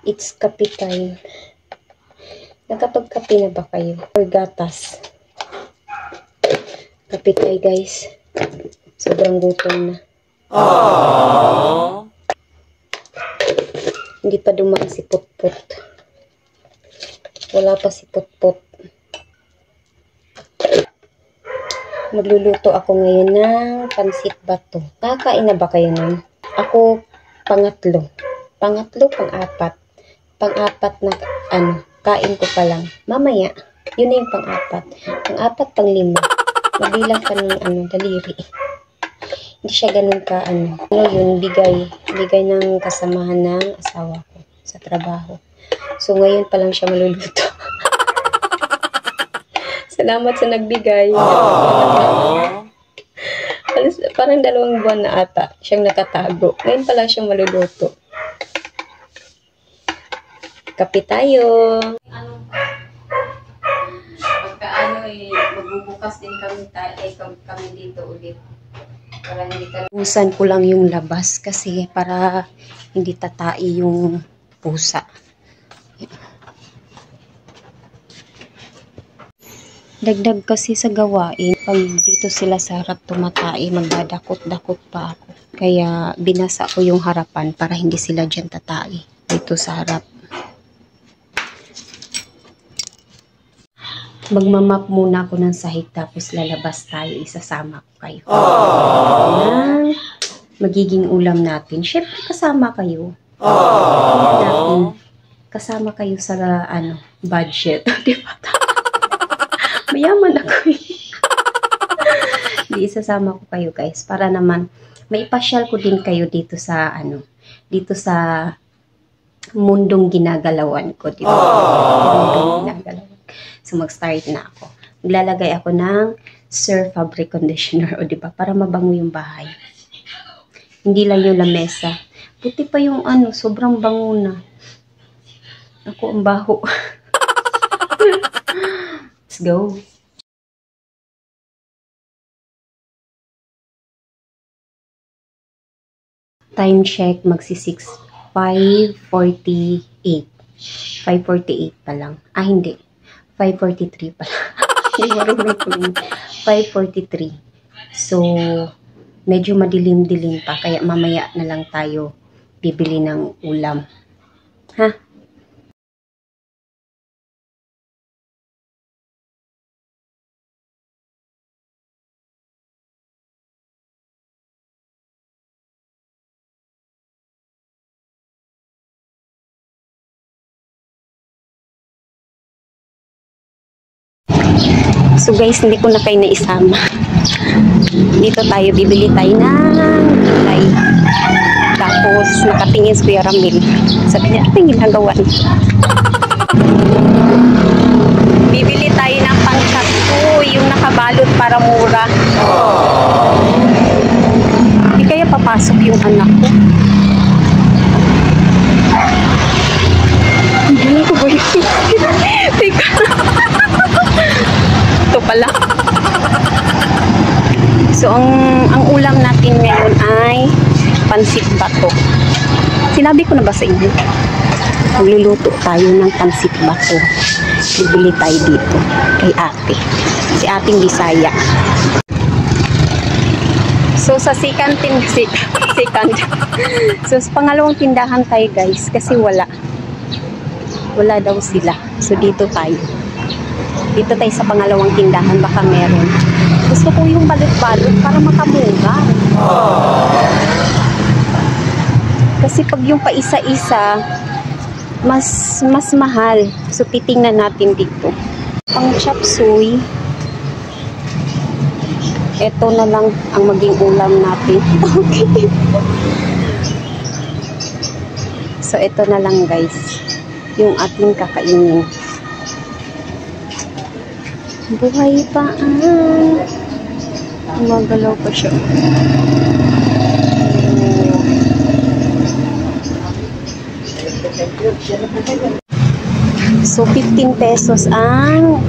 It's kape time. Nakapagkape na ba kayo? Or gatas? Kape tayo guys. Sobrang gutom na. Aww. Hindi pa dumaan si Putput. Wala pa si Putput. Magluluto ako ngayon ng pansit bato. Kakain na ba kayo nun? Ako, pangatlo. Pang-apat. Pang-apat na, kain ko pa lang. Mamaya, yun na yung pang-apat. Pang-apat, pang-lima. Mabilang ka ng, daliri. Hindi siya ganun ka, yun, bigay ng kasamahan ng asawa ko sa trabaho. So, ngayon pa lang siya maluluto. Salamat sa nagbigay. Parang 2 buwan na ata siyang nakatago. Ngayon pa lang siyang maluluto. Kape tayo. Pagka magbubukas din kami dito ulit. Para hindi usan ko lang yung labas kasi para hindi tatai yung pusa. Dagdag kasi sa gawain, pag dito sila sa harap tumatai, magdadakot-dakot pa ako. Kaya binasa ko yung harapan para hindi sila dyan tatai dito sa harap. Magmamap muna ako ng sahig tapos lalabas tayo, isasama ko kayo. Na magiging ulam natin. Syempre kasama kayo. Kasama kayo sa budget. Diba? Mayaman ako eh. Di isasama ko kayo guys para naman maipasyal ko din kayo dito sa dito sa mundong ginagalawan ko, di ba? Mundong ginagalawan. So mag-start na ako. Maglalagay ako ng Surf Fabric Conditioner, o di ba? Para mabango yung bahay. Hindi lang yung lamesa. Puti pa yung sobrang bango na. Ako ang baho. Let's go. Time check, magsi 5:48. 5:48 pa lang. Hindi. 5:43 pa lang. Hindi 5:43. So, medyo madilim-dilim pa. Kaya mamaya na lang tayo bibili ng ulam. Ha? So guys, hindi ko na kayo naisama. Dito tayo, bibili tayo ng gulay. Tapos, nakatingin si Kuya Ramil. Sabi niya, tingin ang gawan. Bibili tayo ng pang-chatsu, yung nakabalot para mura. Hindi kaya papasok yung anak ko. Hindi ko ba yun? Teka. Ito pala. So, ang ulam natin ngayon ay pansit bato. Sinabi ko na ba sa inyo? Magluluto tayo ng pansit bato. Bibili tayo dito kay ate. Si ating Bisaya. So, sa second. So, sa pangalawang tindahan tayo guys kasi wala daw sila. So, dito tayo. Dito tayo sa pangalawang tindahan, baka meron. Gusto ko yung balot-balot para makamura. Kasi pag yung pa isa-isa, mas mahal. So, titingnan natin dito. Pang chop suey. Ito na lang ang maging ulam natin. Okay. So, ito na lang guys. Yung ating kakainin. Buhay pa Magalaw pa siya. So, 15 pesos ang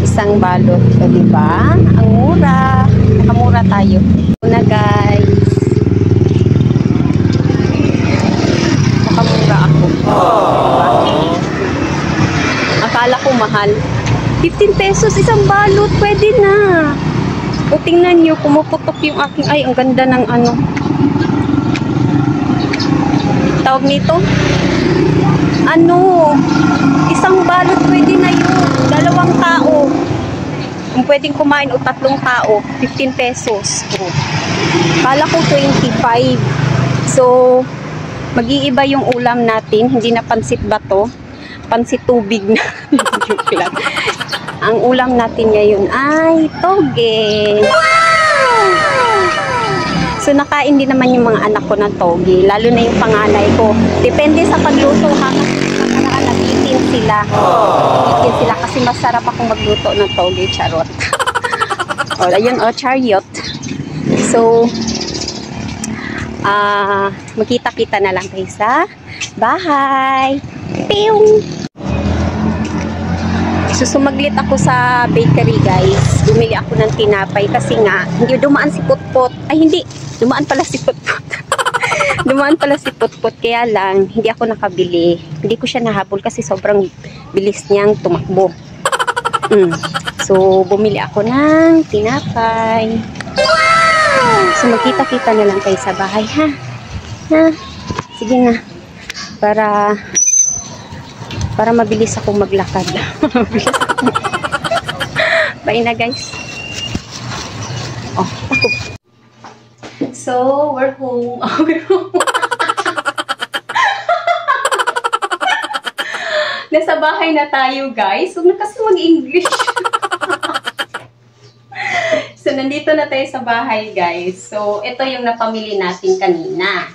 isang balot. So, diba? Ang mura. Nakamura tayo. Una guys. Nakamura ako. Diba? mahal. 15 pesos isang balot, pwede na. O tingnan nyo, pumuputok yung aking, ay, ang ganda ng ano. Tawag nito? Ano? Isang balot, pwede na yun. 2 tao. Kung pwedeng kumain o 3 tao, 15 pesos. O. Kala ko 25. So, mag-iiba yung ulam natin. Hindi na pansit ba to? Pansit tubig na. Joke lang. Ang ulam natin ngayon ay toge. Wow! So, nakain din naman yung mga anak ko ng toge. Lalo na yung panganay ko. Depende sa pagluto. Nabitin sila. Nabitin sila kasi masarap akong magluto ng toge. Charot. O, ayun, o, chariot. So, magkita-kita na lang kayo sa bahay. Pew! So, sumaglit ako sa bakery, guys. Bumili ako ng tinapay kasi nga, hindi dumaan si Putput. Ay, hindi. Dumaan pala si Putput. Dumaan pala si Putput. Kaya lang, hindi ako nakabili. Hindi ko siya nahabol kasi sobrang bilis niyang tumakbo. So, bumili ako ng tinapay. Wow! So, magkita-kita na lang kayo sa bahay, ha? Ha? Sige na. Para mabilis akong maglakad. Bye na, guys. Oh, ako. So, we're home. Oh, we're home. Nasa bahay na tayo, guys. Huwag na kasi mag-English. So, nandito na tayo sa bahay, guys. So, ito yung napamili natin kanina.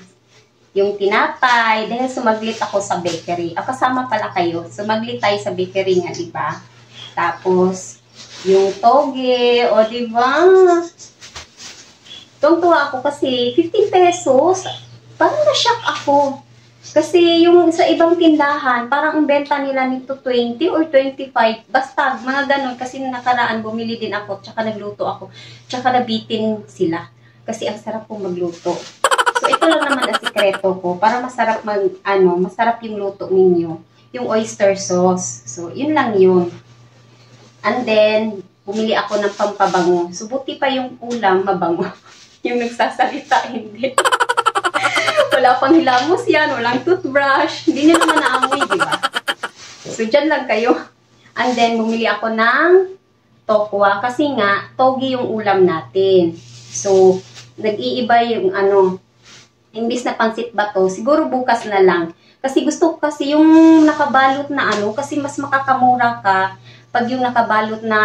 Yung tinapay, dahil sumaglit ako sa bakery. Kasama pala kayo. Sumaglit tayo sa bakery nga, diba? Tapos, yung toge, o diba? Tuwang-tuwa ako kasi 15 pesos. Parang na-shock ako. Kasi yung sa ibang tindahan, parang ang benta nila nito 20 or 25. Basta, mga ganun. Kasi nakaraan, bumili din ako, tsaka nagluto ako. Tsaka nabitin sila. Kasi ang sarap kong magluto. So, ito lang naman ang sikreto ko. Para masarap masarap yung luto ninyo. Yung oyster sauce. So, yun lang yun. And then, bumili ako ng pampabango. So, buti pa yung ulam, mabango. Yung nagsasalita, hindi. Wala pang hilamos yan. Walang toothbrush. Hindi nyo naman naamoy, di ba? So, dyan lang kayo. And then, bumili ako ng tokwa. Kasi nga, togi yung ulam natin. So, nag-iiba yung imbis na pansit bato, siguro bukas na lang. Kasi gusto ko kasi yung nakabalot na kasi mas makakamura ka pag yung nakabalot na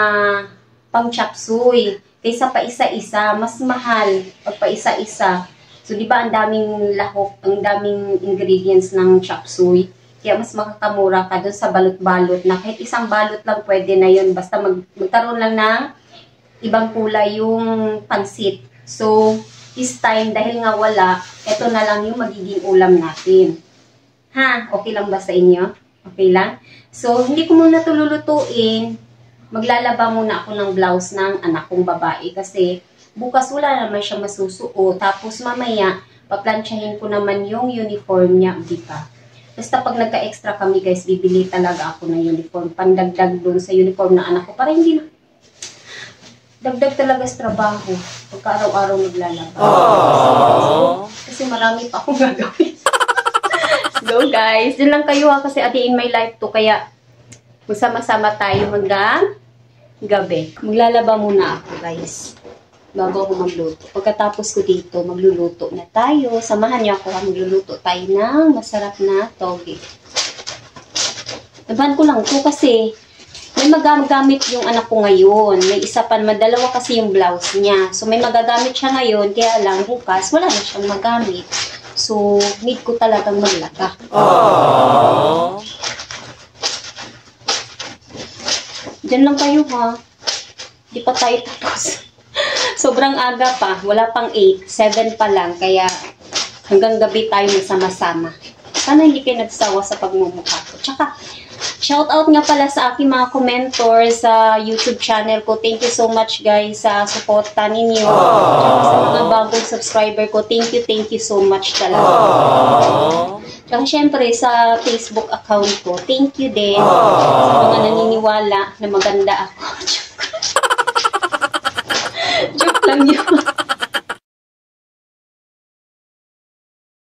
pang chapsuy. Kaysa pa isa-isa, mas mahal pag pa isa-isa. So, di ba ang daming lahok, ang daming ingredients ng chapsuy. Kaya mas makakamura ka dun sa balot-balot na kahit isang balot lang pwede na yun. Basta magkaroon lang ng ibang kulay yung pansit. So, this time, dahil nga wala, ito na lang yung magiging ulam natin. Ha? Okay lang ba sa inyo? Okay lang? So, hindi ko muna ito lulutuin. Maglalaba muna ako ng blouse ng anak kong babae kasi bukas wala naman siya masusuot. Tapos mamaya, paplansyahin ko naman yung uniform niya. Di ba? Basta pag nagka-extra kami guys, bibili talaga ako ng uniform. Pandagdag dun sa uniform na anak ko. Para hindi na dagdag talaga sa trabaho pagka araw-araw naglalaba. Kasi marami pa akong gagawin. So guys, yun lang kayo kasi a day in my life to. Kaya magsama-sama tayo hanggang gabi. Maglalaba muna ako guys bago ako magluto. Pagkatapos ko dito, magluluto na tayo. Samahan niyo ako magluluto tayo ng masarap na toge. Laban ko lang to kasi may magagamit yung anak ko ngayon. May isa pa naman, 2 kasi yung blouse niya. So, may magagamit siya ngayon, kaya lang bukas, wala na siyang magamit. So, need ko talagang maglaba. Diyan lang kayo ha. Di pa tayo tapos. Sobrang aga pa. Wala pang 8. 7 pa lang. Kaya hanggang gabi tayo sama-sama. Sana hindi kayo nagsawa sa pagmumukha ko. Tsaka, shout out nga pala sa aking mga commentors sa YouTube channel ko. Thank you so much guys sa suporta ninyo. Tsaka sa mga bagong subscriber ko. Thank you so much talaga. Tsaka syempre sa Facebook account ko, thank you din sa mga naniniwala na maganda ako. Joke lang yun.